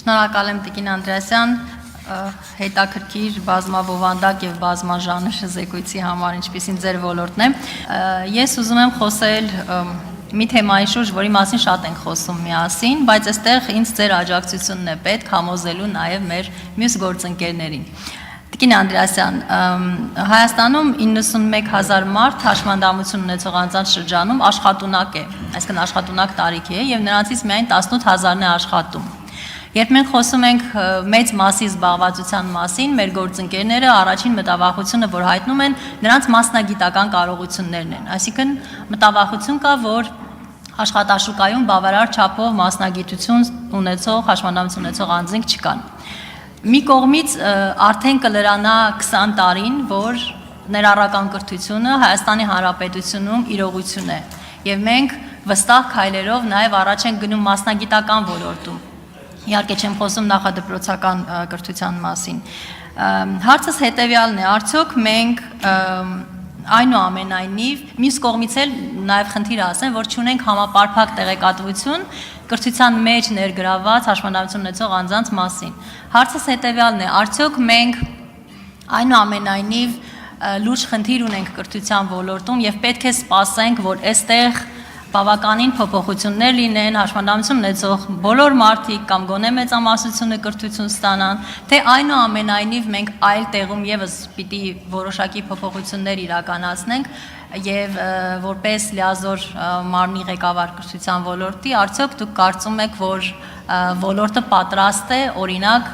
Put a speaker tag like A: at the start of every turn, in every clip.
A: Շնորհակալ եմ Տիկին Անդրեասյան, հետաքրքիր բազմաբովանդակ եւ բազմաժանր զեկույցի համար, ինչպիսին ձեր ոլորտն է։ Ես ուզում եմ խոսել մի թեմայի շուրջ, որի մասին շատ ենք խոսում միասին, բայց այստեղ ինձ ձեր աջակցությունն է պետք համոզելու նաեւ մեր մյուս գործընկերներին։ Տիկին Անդրեասյան, Հայաստանում 91,000 մարդ հաշմանդամություն ունեցող անձանց շրջանում աշխատունակ է, այսինքն աշխատունակ տարիքի է եւ նրանցից միայն 18,000-ն է աշխատում։ Երբ մենք խոսում ենք մեծ մասի զբաղվածության մասին, մեր գործընկերները առաջին մտավախությունը, որ հայտնում են, նրանց մասնագիտական կարողություններն են, այսինքն մտավախություն կա, որ աշխատաշուկայում բավարար չափով մասնագիտություն ունեցող, հաշմանդամություն ունեցող անձինք չկան։ Մի կողմից արդեն կլրանա 20 տարին, որ ներառական կրթությունը Հայաստանի Հանրապետությունում իրողություն է, եւ մենք վստահ քայլերով նաեւ առաջ ենք գնում մասնագիտական ոլորտում։ Իհարկե չեմ խոսում նախադպրոցական կրթության մասին։ Հարցս հետեւյալն է, արդյոք մենք այնուամենայնիվ մյուս կողմից էլ նաեւ խնդիր ասեմ, որ չունենք համապարփակ տեղեկատվություն կրթության մեջ ներգրաված հաշմանդամություն ունեցող անձանց մասին։ Հարցս հետեւյալն է, արդյոք մենք այնուամենայնիվ լուրջ խնդիր ունենք կրթության ոլորտում եւ պետք է սպասենք, որ այստեղ բավականին փոփոխություններ լինեն, հաշմանդամություն ունեցող բոլոր մարդիկ կամ գոնե մեծամասնությունը կրթություն ստանան, թե այնուամենայնիվ մենք այլ տեղում եւս պիտի որոշակի փոփոխություններ իրականացնենք եւ որպես լիազոր մարմնի ղեկավար կրթության ոլորտի, արդյոք դուք կարծում եք, որ ոլորտը պատրաստ է, օրինակ,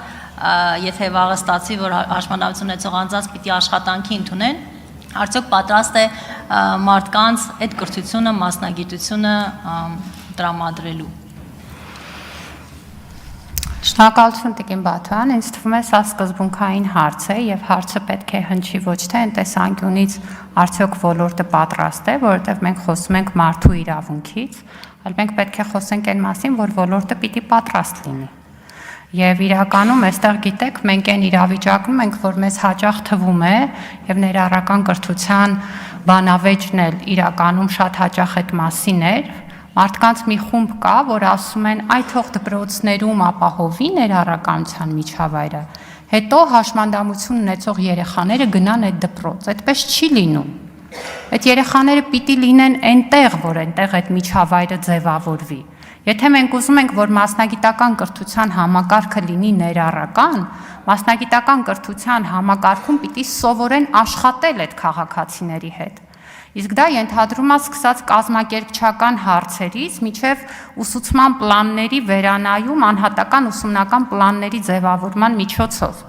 A: եթե վաղը ստացվի, որ հաշմանդամություն ունեցող անձանց պիտի աշխատանքի ընդունեն, արդյոք պատրաստ է մարդկանց այդ կրթությունը, մասնագիտությունը տրամադրելու։
B: Շնորհակալություն Տիկին Բաթյան, ինձ թվում է սա սկզբունքային հարց է եւ հարցը պետք է հնչի ոչ թե այն տեսանկյունից արդյոք ոլորտը պատրաստ է, որովհետեւ մենք խոսում ենք մարդու իրավունքից, այլ մենք պետք է խոսենք այն մասին, որ ոլորտը պիտի պատրաստ լինի։ Եվ իրականում այստեղ գիտեք, մենք այն իրավիճակում ենք, որ մեզ հաճախ թվում է եւ ներառական կրթության բանավեճն էլ իրականում շատ հաճախ այդ մասին էր, մարդկանց մի խումբ կա, որ ասում են, այ թող դպրոցներում ապահովի ներառականության միջավայրը, հետո հաշմանդամություն ունեցող երեխաները գնան այդ դպրոց, այդպես չի լինում։ Այդ երեխաները պիտի լինեն այնտեղ, որ այնտեղ այդ միջավայրը ձևավորվի։ Եթե մենք ուզում ենք, որ մասնագիտական կրթության համակարգը լինի ներառական, մասնագիտական կրթության համակարգում պիտի սովորեն աշխատել այդ քաղաքացիների հետ։ Իսկ դա ենթադրում է սկսած կազմակերպչական հարցերից մինչև ուսուցման պլանների վերանայում անհատական ուսումնական պլանների ձևավորման միջոցով։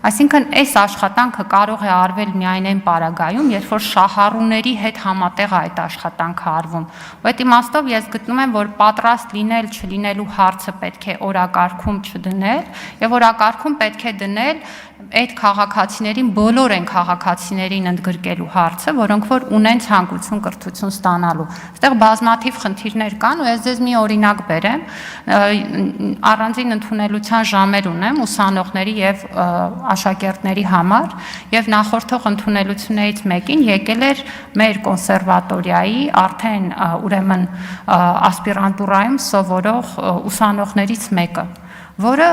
B: Այսինքն այս աշխատանքը կարող է արվել միայն այն պարագայում, երբ որ շահառուների հետ համատեղ այդ աշխատանքը արվում։ Ու այդ իմաստով ես գտնում եմ, որ պատրաստ լինել չլինելու հարցը պետք է օրակարգում չդնել, եւ օրակարգում պետք է դնել այդ քաղաքացիներին, բոլոր այն քաղաքացիներին ընդգրկելու հարցը, որոնք որ ունեն ցանկություն կրթություն ստանալու։ Այստեղ բազմաթիվ խնդիրներ կան, ու ես ձեզ մի օրինակ բերեմ, առանձին ընդունելության ժամեր ունեմ ուսանողների եւ աշակերտների համար, եւ նախորդող ընդունելություններից մեկին եկել էր մեր կոնսերվատորիայի արդեն ուրեմն ասպիրանտուրայում սովորող ուսանողներից մեկը, որը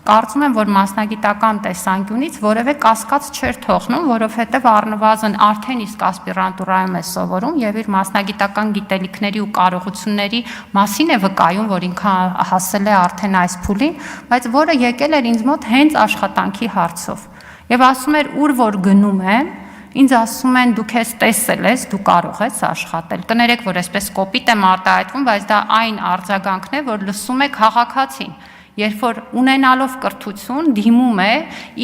B: կարծում եմ, որ մասնագիտական տեսանկյունից որևէ կասկած չէր թողնում, որովհետև առնվազն արդեն իսկ ասպիրանտուրայում է սովորում եւ իր մասնագիտական գիտելիքների ու կարողությունների մասին է վկայում, որ ինքը հասել է արդեն այս փուլին, բայց որը եկել էր ինձ մոտ հենց աշխատանքի հարցով։ Եվ ասում էր, ուր որ գնում եմ, ինձ ասում են դու քեզ տեսել ես, դու կարող ես աշխատել։ Կներեք, որ այսպես կոպիտ եմ արտահայտվում, բայց դա այն արձագանքն է, որ լսում է քաղաքացին։ Երբ որ ունենալով կրթություն դիմում է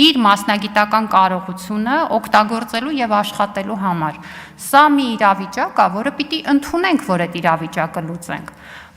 B: իր մասնագիտական կարողությունը օգտագործելու եւ աշխատելու համար։ Սա մի իրավիճակ է, որը պիտի ընդունենք, որ այդ իրավիճակը լուծենք։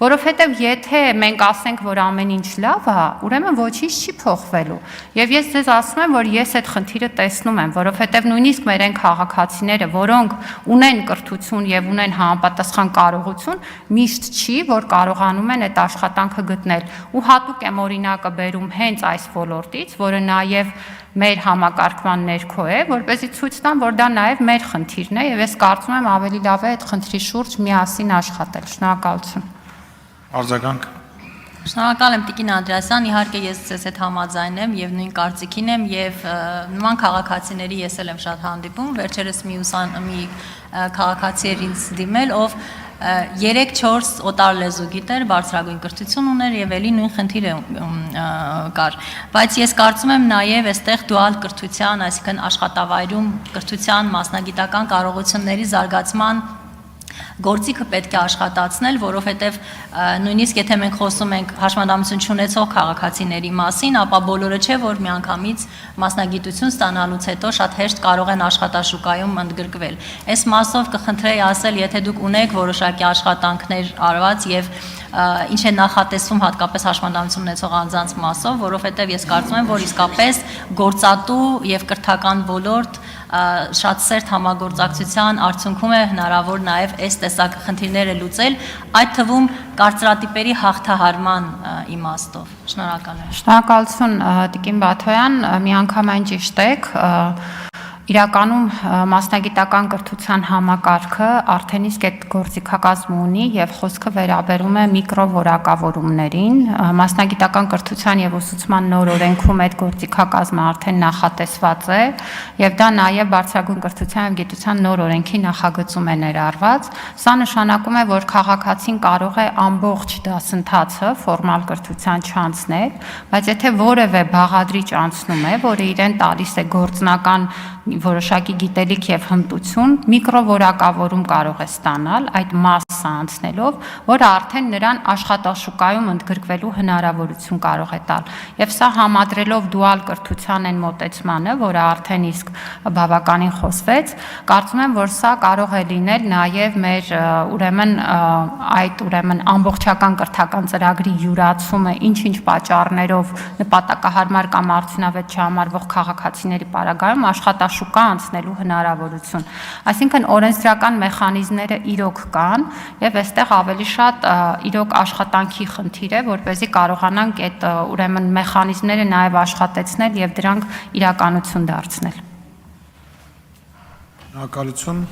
B: Որովհետև եթե մենք ասենք, որ ամեն ինչ լավ է, ուրեմն ոչինչ չի փոխվելու։ Եվ ես ձեզ ասում եմ, որ ես այդ խնդիրը տեսնում եմ, որովհետև նույնիսկ մեր այն քաղաքացիները, որոնք ունեն կրթություն եւ ունեն համապատասխան կարողություն, միշտ չի, որ կարողանում են այդ աշխատանքը գտնել։ Ու հատուկ եմ օրինակը բերում հենց այս ոլորտից, որը նաեւ մեր համակարգման ներքո է, որպեսզի ցույց տամ, որ դա նաեւ մեր խնդիրն է եւ ես կարծում եմ ավելի լավ է այդ խնդրի շուրջ միասին աշխատել։ Շնորհակալություն։
C: Արձագանք։
A: Շնորհակալ եմ Տիկին Անդրեասյան, իհարկե ես ձեզ հետ համաձայն եմ եւ նույն կարծիքին եմ եւ նման քաղաքացիների ես էլ եմ շատ հանդիպում, վերջերս մի քաղաքացի էր ինձ դիմել, ով 3-4 օտար լեզու գիտեր, բարձրագույն կրթություն ուներ եւ էլի նույն խնդիրը կար, բայց ես կարծում եմ նաեւ այստեղ դուալ կրթության, այսինքն աշխատավայրում կրթության մասնագիտական կարողությունների զարգացման գործիքը պետք է աշխատացնել, որովհետև նույնիսկ եթե մենք խոսում ենք հաշմանդամություն չունեցող քաղաքացիների մասին, ապա բոլորը չէ, որ միանգամից մասնագիտություն ստանալուց հետո շատ հեշտ կարող են աշխատաշուկայում ընդգրկվել։ Այս մասով կխնդրեի ասել, եթե դուք ունեք որոշակի աշխատանքներ արված եւ ինչ է նախատեսվում հատկապես հաշմանդամություն ունեցող անձանց մասով, որովհետև ես կարծում եմ, որ իսկապես գործատու եւ կրթական ոլորտ շատ սերտ համագործակցության արդյունքում է հնարավոր նաև այս տեսակ խնդիրները լուծել, այդ թվում կարծրատիպերի հաղթահարման իմաստով։ Շնորհակալ եմ։
B: Շնորհակալություն Տիկին Բաթոյան, միանգամայն ճիշտ եք, իրականում մասնագիտական կրթության համակարգը արդեն իսկ այդ գործիքակազմը ունի եւ խոսքը վերաբերում է միկրովորակավորումներին, մասնագիտական կրթության եւ ուսուցման նոր օրենքում այդ գործիքակազմը արդեն նախատեսված է եւ դա նաեւ բարձրագույն կրթության եւ գիտության նոր օրենքի նախագծում է ներառված։ Սա նշանակում է, որ քաղաքացին կարող է ամբողջ դասընթացը ֆորմալ կրթության չանցնել, բայց եթե որևէ բաղադրիչ անցնում է, որը իրեն տալիս է գործնական որոշակի գիտելիք եւ հմտություն, միկրովորակավորում կարող է ստանալ այդ մասը անցնելով, որը արդեն նրան աշխատաշուկայում ընդգրկվելու հնարավորություն կարող է տալ։ Եվ սա համադրելով դուալ կրթության այն մոտեցմանը, որը արդեն իսկ բավականին խոսվեց, կարծում եմ, որ սա կարող է լինել նաեւ մեր ուրեմն ամբողջական կրթական ծրագրի յուրացումը ինչ-ինչ պատճառներով նպատակահարմար կամ արդյունավետ չհամարվող քաղաքացիների պարագայում շուկա անցնելու հնարավորություն։ Այսինքն օրենսդրական մեխանիզմները իրոք կան եւ այստեղ ավելի շատ իրոք աշխատանքի խնդիր է, որպեսզի կարողանանք այդ ուրեմն մեխանիզմները նաեւ աշխատեցնել եւ դրանք իրականություն դարձնել։
C: Շնորհակալություն։